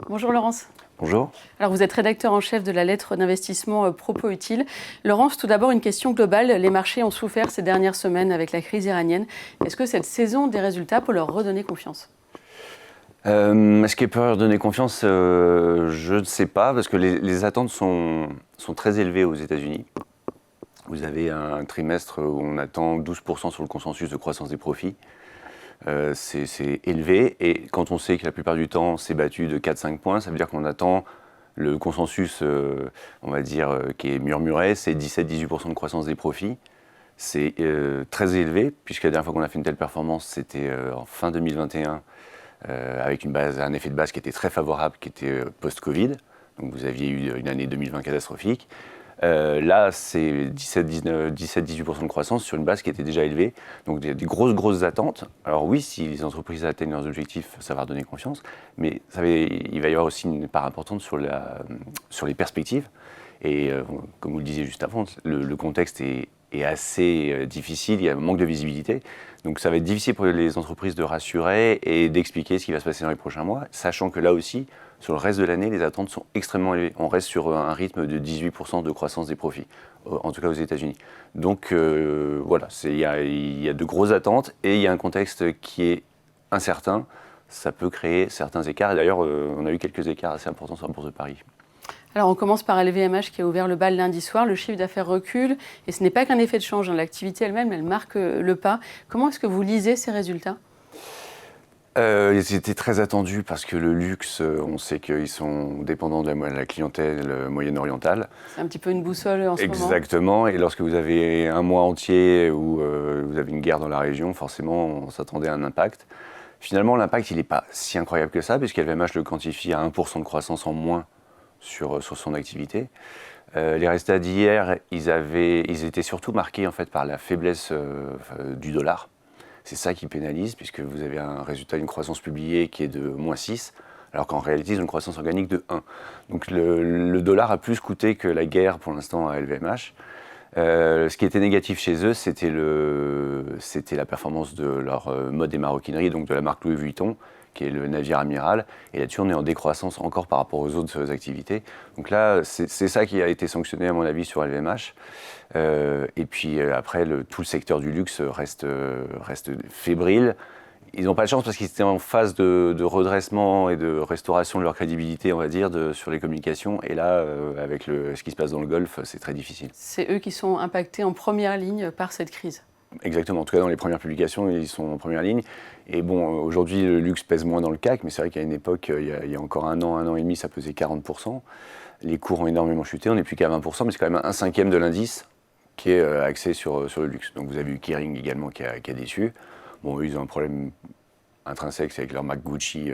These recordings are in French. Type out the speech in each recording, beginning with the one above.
Bonjour Laurence. Bonjour. Alors vous êtes rédacteur en chef de la lettre d'investissement Propos Utile. Laurence, tout d'abord une question globale. Les marchés ont souffert ces dernières semaines avec la crise iranienne. Est-ce que cette saison des résultats peut leur redonner confiance ? Est-ce qu'il peut leur donner confiance Je ne sais pas, parce que les attentes sont très élevées aux États-Unis. Vous avez un trimestre où on attend 12% sur le consensus de croissance des profits. C'est élevé, et quand on sait que la plupart du temps c'est battu de 4-5 points, ça veut dire qu'on attend le consensus, on va dire, qui est murmuré, c'est 17-18% de croissance des profits. C'est très élevé, puisque la dernière fois qu'on a fait une telle performance, c'était en fin 2021, avec un effet de base qui était très favorable, qui était post-Covid. Donc vous aviez eu une année 2020 catastrophique. Là, c'est 17-18% de croissance sur une base qui était déjà élevée. Donc des grosses attentes. Alors oui, si les entreprises atteignent leurs objectifs, ça va redonner confiance. Mais il va y avoir aussi une part importante sur les perspectives. Et comme vous le disiez juste avant, le contexte est assez difficile, il y a un manque de visibilité. Donc ça va être difficile pour les entreprises de rassurer et d'expliquer ce qui va se passer dans les prochains mois, sachant que là aussi, sur le reste de l'année, les attentes sont extrêmement élevées. On reste sur un rythme de 18% de croissance des profits, en tout cas aux États-Unis. Donc voilà, il y a de grosses attentes et il y a un contexte qui est incertain. Ça peut créer certains écarts. Et d'ailleurs, on a eu quelques écarts assez importants sur la bourse de Paris. Alors on commence par LVMH qui a ouvert le bal lundi soir. Le chiffre d'affaires recule et ce n'est pas qu'un effet de change. L'activité elle-même, elle marque le pas. Comment est-ce que vous lisez ces résultats ? Ils étaient très attendus parce que le luxe, on sait qu'ils sont dépendants de la clientèle moyenne-orientale. C'est un petit peu une boussole en ce moment. Exactement, et lorsque vous avez un mois entier où vous avez une guerre dans la région, forcément on s'attendait à un impact. Finalement l'impact il n'est pas si incroyable que ça, puisqu'LVMH le quantifie à 1% de croissance en moins sur son activité. Les résultats d'hier, ils étaient surtout marqués en fait, par la faiblesse du dollar. C'est ça qui pénalise, puisque vous avez un résultat d'une croissance publiée qui est de -6, alors qu'en réalité, ils ont une croissance organique de 1. Donc le dollar a plus coûté que la guerre pour l'instant à LVMH. Ce qui était négatif chez eux, c'était la performance de leur mode et maroquinerie, donc de la marque Louis Vuitton, qui est le navire amiral. Et là-dessus, on est en décroissance encore par rapport aux autres activités. Donc là, c'est ça qui a été sanctionné, à mon avis, sur LVMH. Et puis après, tout le secteur du luxe reste fébrile. Ils n'ont pas de chance parce qu'ils étaient en phase de redressement et de restauration de leur crédibilité, on va dire, sur les communications. Et là, avec ce qui se passe dans le Golfe, c'est très difficile. C'est eux qui sont impactés en première ligne par cette crise. Exactement, en tout cas dans les premières publications, ils sont en première ligne. Et bon, aujourd'hui, le luxe pèse moins dans le CAC, mais c'est vrai qu'à une époque, il y a encore un an et demi, ça pesait 40%. Les cours ont énormément chuté, on n'est plus qu'à 20%, mais c'est quand même 1/5 de l'indice qui est axé sur le luxe. Donc vous avez eu Kering également qui a déçu. Bon, eux, ils ont un problème intrinsèque, c'est que leur marque Gucci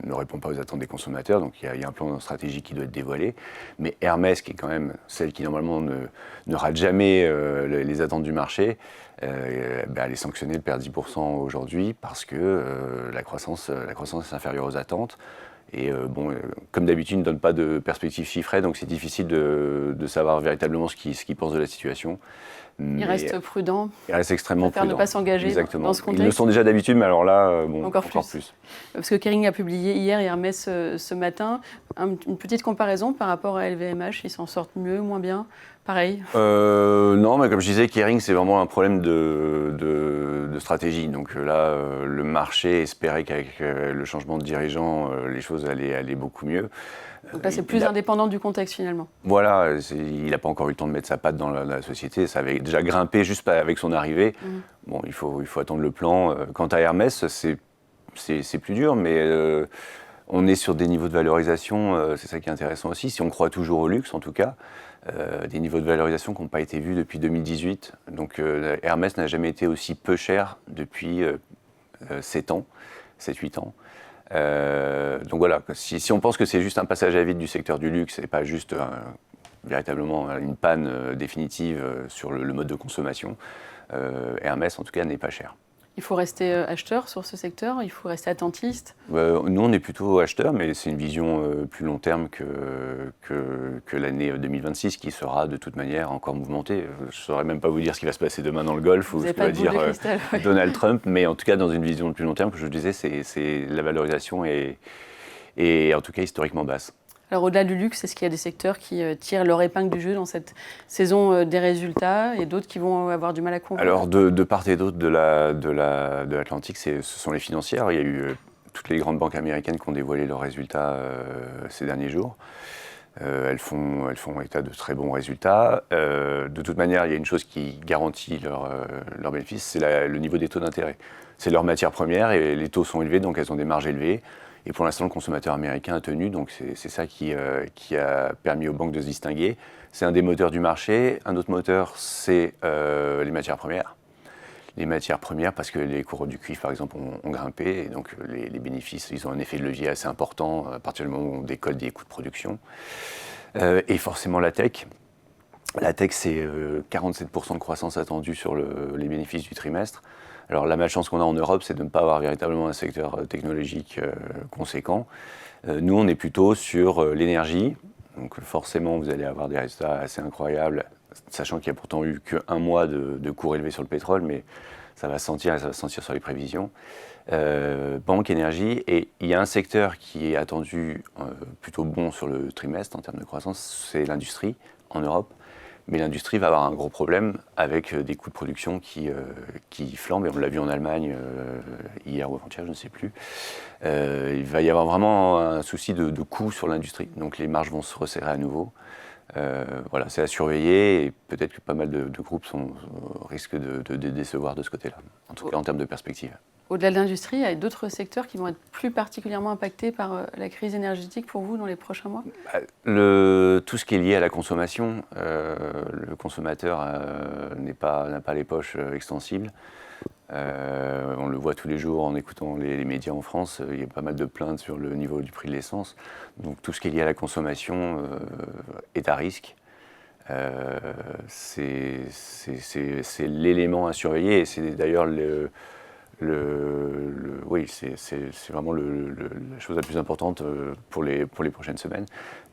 ne répond pas aux attentes des consommateurs, donc il y a un plan stratégique qui doit être dévoilé. Mais Hermès, qui est quand même celle qui normalement ne rate jamais les attentes du marché, elle est sanctionnée, elle perd 10% aujourd'hui parce que la croissance est inférieure aux attentes. Et comme d'habitude, ils ne donnent pas de perspective chiffrée, donc c'est difficile de savoir véritablement ce qu'ils pensent de la situation. Ils restent prudents. Ils restent extrêmement prudents. Ne pas s'engager dans ce contexte. Ils le sont déjà d'habitude, mais alors là, encore plus. Parce que Kering a publié hier et Hermès ce matin une petite comparaison par rapport à LVMH. Ils s'en sortent mieux, moins bien, pareil. Non, mais comme je disais, Kering, c'est vraiment un problème de stratégie. Donc là, le marché espérait qu'avec le changement de dirigeant, les choses allaient beaucoup mieux. Donc là, c'est plus indépendant du contexte finalement. Voilà, il n'a pas encore eu le temps de mettre sa patte dans la société. Ça avait déjà grimpé juste avec son arrivée. Bon, il faut attendre le plan. Quant à Hermès, c'est plus dur, mais on est sur des niveaux de valorisation, c'est ça qui est intéressant aussi. Si on croit toujours au luxe, en tout cas, des niveaux de valorisation qui n'ont pas été vus depuis 2018. Donc Hermès n'a jamais été aussi peu cher depuis 7 ans, 7-8 ans. Donc voilà, si on pense que c'est juste un passage à vide du secteur du luxe et pas juste véritablement une panne définitive sur le mode de consommation, Hermès en tout cas n'est pas cher. Il faut rester acheteur sur ce secteur, il faut rester attentiste. Nous on est plutôt acheteur, mais c'est une vision plus long terme que l'année 2026 qui sera de toute manière encore mouvementée. Je ne saurais même pas vous dire ce qui va se passer demain dans le Golfe ou ce que va dire Donald Trump, mais en tout cas dans une vision de plus long terme, que je disais, la valorisation est et en tout cas historiquement basse. Alors au-delà du luxe, est-ce qu'il y a des secteurs qui tirent leur épingle du jeu dans cette saison des résultats et d'autres qui vont avoir du mal à convaincre? Alors de part et d'autre de l'Atlantique, ce sont les financières. Il y a eu toutes les grandes banques américaines qui ont dévoilé leurs résultats ces derniers jours. Elles font état de très bons résultats. De toute manière, il y a une chose qui garantit leur bénéfice, c'est le niveau des taux d'intérêt. C'est leur matière première et les taux sont élevés, donc elles ont des marges élevées. Et pour l'instant, le consommateur américain a tenu, donc c'est ça qui a permis aux banques de se distinguer. C'est un des moteurs du marché. Un autre moteur, c'est les matières premières. Les matières premières, parce que les cours du cuivre, par exemple, ont grimpé, et donc les bénéfices, ils ont un effet de levier assez important à partir du moment où on décolle des coûts de production. Et forcément la tech. La tech, c'est 47% de croissance attendue sur les bénéfices du trimestre. Alors la malchance qu'on a en Europe, c'est de ne pas avoir véritablement un secteur technologique conséquent. Nous, on est plutôt sur l'énergie. Donc forcément, vous allez avoir des résultats assez incroyables, sachant qu'il n'y a pourtant eu qu'un mois de cours élevés sur le pétrole, mais ça va se sentir et ça va se sentir sur les prévisions. Banque, énergie, et il y a un secteur qui est attendu plutôt bon sur le trimestre en termes de croissance, c'est l'industrie en Europe. Mais l'industrie va avoir un gros problème avec des coûts de production qui flambent, et on l'a vu en Allemagne hier ou avant-hier, je ne sais plus. Il va y avoir vraiment un souci de coût sur l'industrie, donc les marges vont se resserrer à nouveau. Voilà, c'est à surveiller, et peut-être que pas mal de groupes risquent de décevoir de ce côté-là, en tout cas en termes de perspective. Au-delà de l'industrie, il y a d'autres secteurs qui vont être plus particulièrement impactés par la crise énergétique pour vous dans les prochains mois? Tout ce qui est lié à la consommation, le consommateur n'a pas les poches extensibles. On le voit tous les jours en écoutant les médias en France, il y a pas mal de plaintes sur le niveau du prix de l'essence. Donc tout ce qui est lié à la consommation est à risque. C'est l'élément à surveiller, et c'est d'ailleurs oui, c'est vraiment la chose la plus importante pour les prochaines semaines.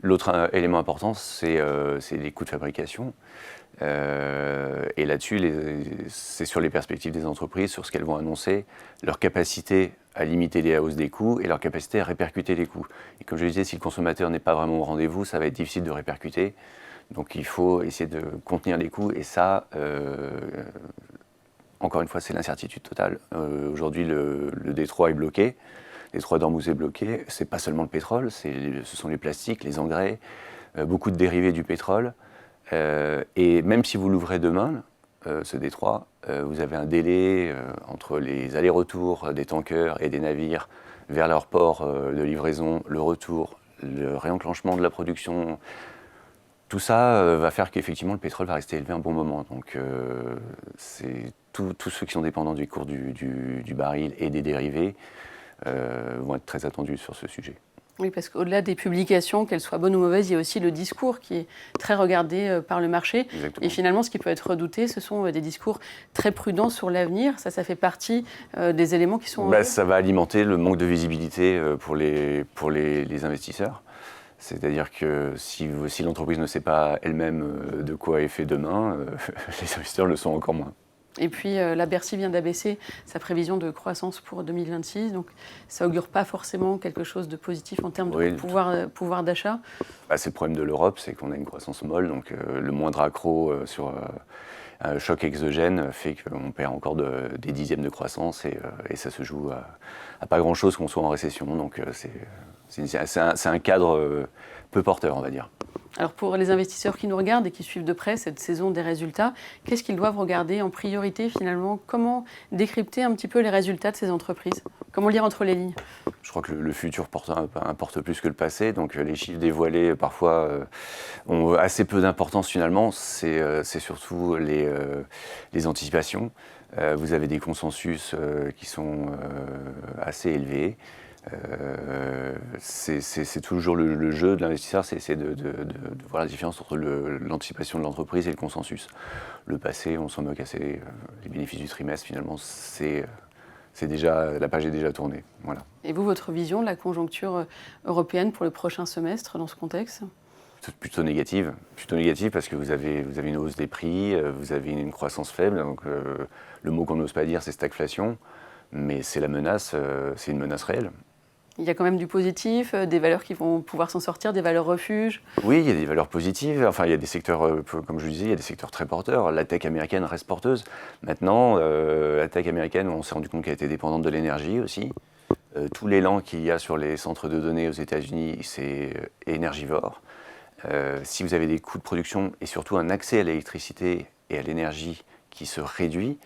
L'autre élément important, c'est les coûts de fabrication. Et là-dessus, c'est sur les perspectives des entreprises, sur ce qu'elles vont annoncer, leur capacité à limiter les hausses des coûts et leur capacité à répercuter les coûts. Et comme je le disais, si le consommateur n'est pas vraiment au rendez-vous, ça va être difficile de répercuter. Donc il faut essayer de contenir les coûts, et ça, encore une fois, c'est l'incertitude totale. Aujourd'hui, le détroit est bloqué. Le détroit d'Ormuz est bloqué. Ce n'est pas seulement le pétrole, ce sont les plastiques, les engrais, beaucoup de dérivés du pétrole. Et même si vous l'ouvrez demain, ce détroit, vous avez un délai entre les allers-retours des tankers et des navires vers leur port de livraison, le retour, le réenclenchement de la production. Tout ça va faire qu'effectivement le pétrole va rester élevé un bon moment. Donc c'est tous ceux qui sont dépendants du cours du baril et des dérivés vont être très attendus sur ce sujet. Oui, parce qu'au-delà des publications, qu'elles soient bonnes ou mauvaises, il y a aussi le discours qui est très regardé par le marché. Exactement. Et finalement, ce qui peut être redouté, ce sont des discours très prudents sur l'avenir. Ça fait partie des éléments qui sont... Ça va alimenter le manque de visibilité pour les investisseurs. C'est-à-dire que si l'entreprise ne sait pas elle-même de quoi est fait demain, les investisseurs le sont encore moins. Et puis la Bercy vient d'abaisser sa prévision de croissance pour 2026, donc ça augure pas forcément quelque chose de positif en termes de pouvoir d'achat. C'est le problème de l'Europe, c'est qu'on a une croissance molle, donc le moindre accroc sur un choc exogène fait qu'on perd encore des dixièmes de croissance, et ça se joue à pas grand-chose qu'on soit en récession, donc c'est un cadre peu porteur, on va dire. Alors pour les investisseurs qui nous regardent et qui suivent de près cette saison des résultats, qu'est-ce qu'ils doivent regarder en priorité finalement? Comment décrypter un petit peu les résultats de ces entreprises? Comment lire entre les lignes? Je crois que le futur importe plus que le passé, donc les chiffres dévoilés parfois ont assez peu d'importance finalement, c'est surtout les anticipations. Vous avez des consensus qui sont assez élevés. C'est toujours le jeu de l'investisseur, c'est de voir la différence entre l'anticipation de l'entreprise et le consensus. Le passé, on s'en moque assez. Les bénéfices du trimestre, finalement, la page est déjà tournée. Voilà. Et vous, votre vision de la conjoncture européenne pour le prochain semestre dans ce contexte? Plutôt négative parce que vous avez une hausse des prix, vous avez une croissance faible. Donc, le mot qu'on n'ose pas dire, c'est stagflation, mais c'est une menace réelle. Il y a quand même du positif, des valeurs qui vont pouvoir s'en sortir, des valeurs refuges. Oui, il y a des valeurs positives. Enfin, il y a des secteurs, comme je le disais, il y a des secteurs très porteurs. La tech américaine reste porteuse. Maintenant, la tech américaine, on s'est rendu compte qu'elle était dépendante de l'énergie aussi. Tout l'élan qu'il y a sur les centres de données aux États-Unis, c'est énergivore. Si vous avez des coûts de production et surtout un accès à l'électricité et à l'énergie qui se réduit,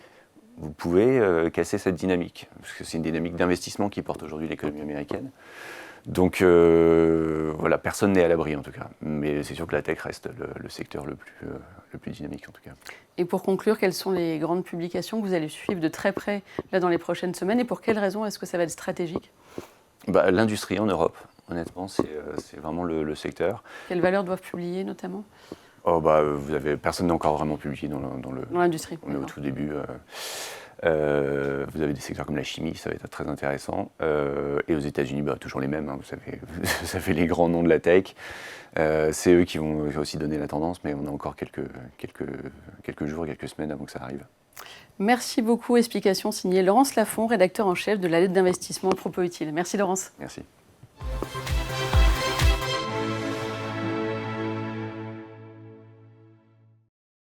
vous pouvez casser cette dynamique. Parce que c'est une dynamique d'investissement qui porte aujourd'hui l'économie américaine. Donc voilà, personne n'est à l'abri en tout cas. Mais c'est sûr que la tech reste le secteur le plus dynamique en tout cas. Et pour conclure, quelles sont les grandes publications que vous allez suivre de très près là, dans les prochaines semaines et pour quelles raisons est-ce que ça va être stratégique? L'industrie en Europe, honnêtement, c'est vraiment le secteur. Quelles valeurs doivent publier notamment? Personne n'a encore vraiment publié dans l'industrie. On est au tout début. Vous avez des secteurs comme la chimie, ça va être très intéressant. Et aux États-Unis, toujours les mêmes. Hein, vous savez les grands noms de la tech. C'est eux qui vont aussi donner la tendance, mais on a encore quelques jours, quelques semaines avant que ça arrive. Merci beaucoup. Explication signée Laurence Lafont, rédacteur en chef de la lettre d'investissement Propoutile. Merci Laurence. Merci.